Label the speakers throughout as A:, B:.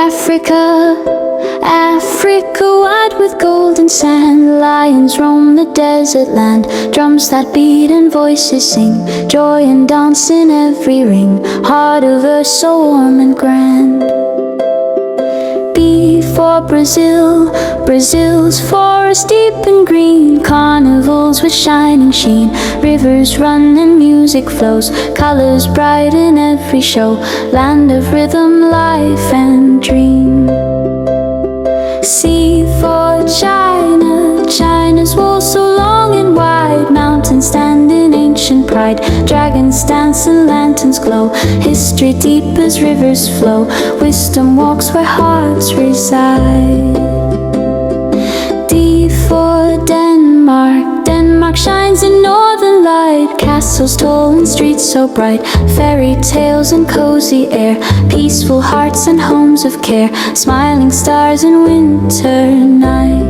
A: Africa, Africa wide with golden sand. Lions roam the desert land, drums that beat and voices sing, joy and dance in every ring, heart of earth so warm and grand. B for Brazil, Brazil's forest deep and green, carnivals with shining sheen, rivers run and music flows, colors bright in every show, land of rhythm, life and dream. C for China, China's walls so long and wide, mountains stand in ancient pride, dragons dance and lanterns glow, history deep as rivers flow, wisdom walks where hearts reside. D for Denmark, Denmark shines in northern light, castles tall and streets so bright, fairy tales and cozy air, peaceful hearts and homes of care, smiling stars in winter night.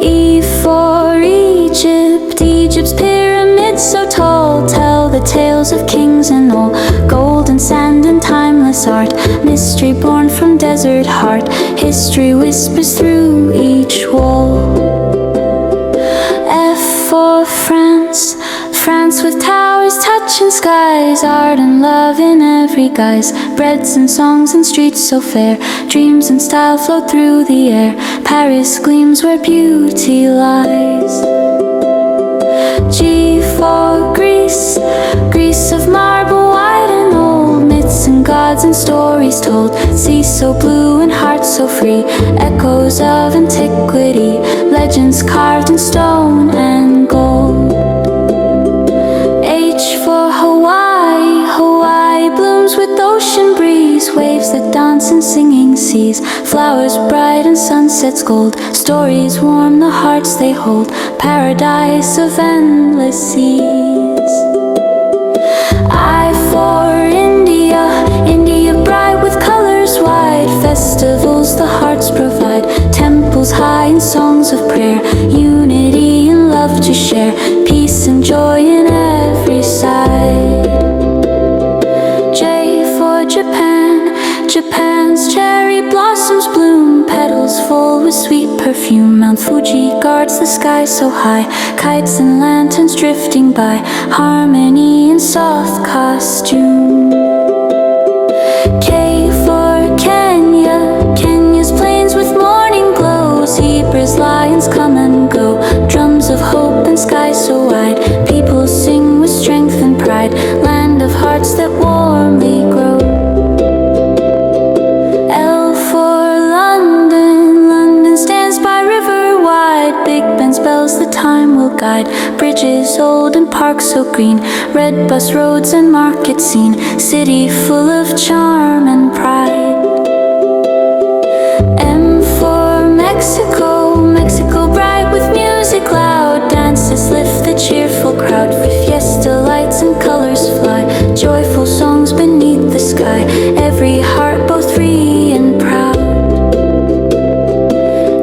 A: E for Egypt, Egypt's pyramids so tall, tell the tales of kings and all, golden sand and timeless art, mystery born from desert heart, history whispers through each wall. F for France, France with towers touching skies, art and love in every guise, breads and songs and streets so fair, dreams and style flow through the air, Paris gleams where beauty lies. G for Greece, Greece of marble white and old, myths and gods and stories told, sea so blue and heart so free, echoes of antiquity, legends carved in stone and gold. H for Hawaii, Hawaii blooms with ocean breeze, waves that dance in singing seas, flowers bright and sunsets gold, stories warm the hearts they hold, paradise of endless seas. I for India, India bright with colors wide, festivals the hearts provide, temples high and songs of prayer, unity and love to share, peace and joy in every side. J for Japan, Japan's cherry blossoms bloom, petals full with sweet perfume, Mount Fuji guards the sky so high, kites and lanterns drifting by, harmony in soft costume. K for Kenya, Kenya's plains with morning glow, zebras, lions come and go, drums of hope and skies so wide, people sing with strength and pride, land of hearts that warmly grow. L for London, London stands by river wide, Big Ben's bells the time will guide, bridges old and parks so green, red bus roads and market scene, city full of charm and pride. M for Mexico, Mexico bright with music loud, dances lift the cheerful crowd, fiesta lights and colors fly, joyful songs beneath the sky, every heart both free and proud.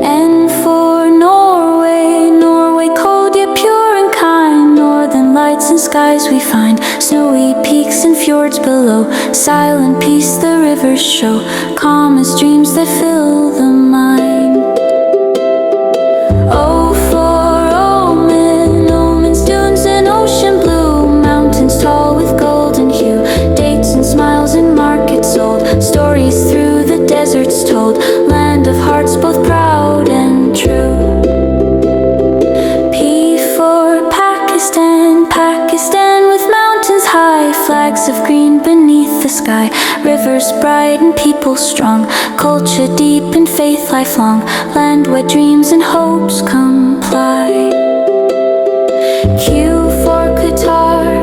A: N for Norway, Norway cold yet pure and kind, northern lights and skies we find, snowy peaks and fjords below, silent peace the rivers show, calm as dreams that fill the mind. O for Omen, Omen's dunes and ocean blue, mountains tall with golden hue, dates and smiles in markets old, stories through the deserts told, land of hearts both proud and true. P for Pakistan, Pakistan with mountains high, flags of green beneath the sky, rivers bright and people strong, culture deep and faith lifelong, land where dreams and hopes comply. Q for Qatar,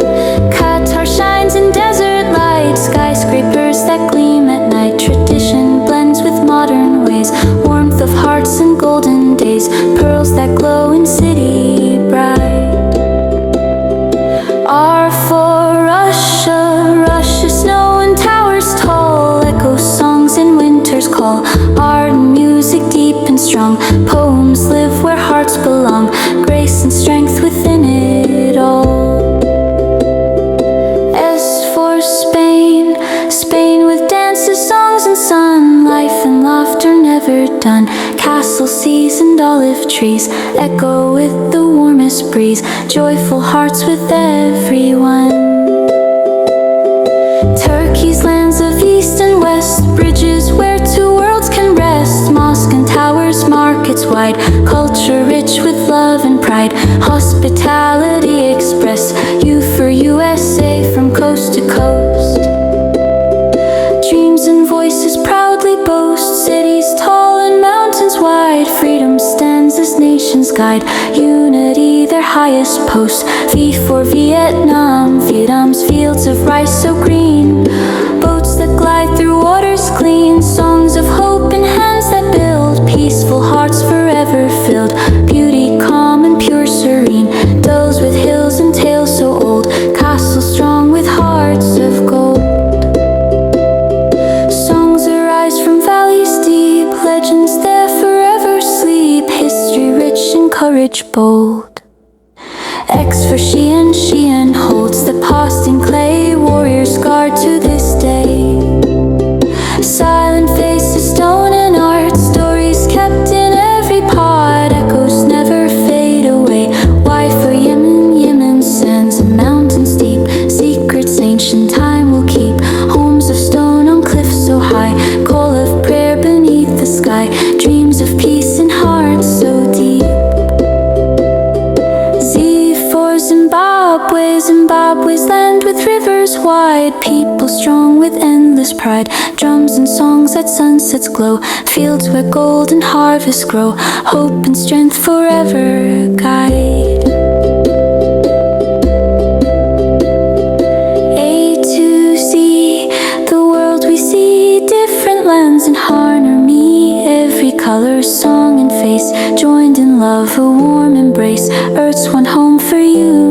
A: Qatar shines in desert light, skyscrapers that gleam at night, tradition blends with modern ways, warmth of hearts and golden days, pearls that glow in city bright. R for Russia, Russia snow and towers tall, echo songs in winter's call, art and music deep and strong, poems live where hearts belong, grace and strength within it all. S for Spain, Spain with dances, songs and sun, done. Castles, seas, and olive trees echo with the warmest breeze, joyful hearts with everyone. Turkey's lands of east and west, bridges where two worlds can rest. Mosque and towers, markets wide, culture rich with love and pride. Hospitality express, U for USA from coast to coast. Dreams and voices proudly boast, cities tall and mountains wide. Freedom stands as nations guide, unity their highest post. V for Vietnam, Vietnam's fields of rice so green. Boats that glide through waters clean, songs of hope and hands that build. Peaceful hearts forever filled, beauty calm and pure serene. Dulles with hills and tales so old, castles strong with hearts of gold. Songs arise from valleys deep, legends there forever sleep. History rich and courage bold. X for Sheehan holds the past in clay, warriors scarred to this day. Silent faces, stone and art, stories kept in every part. Echoes never fade away. Y for Yemen sands and mountains deep, secrets ancient time will keep. Homes of stone on cliffs so high, call of prayer beneath the sky. Dreams of peace in hearts so deep. Zimbabwe, Zimbabwe's land with rivers wide, people strong with endless pride. Drums and songs at sunsets glow, fields where gold and harvest grow. Hope and strength forever guide. A to Z, the world we see, different lands in harmony. Every color, song and face, joined in love, a warm embrace. Earth's one home for you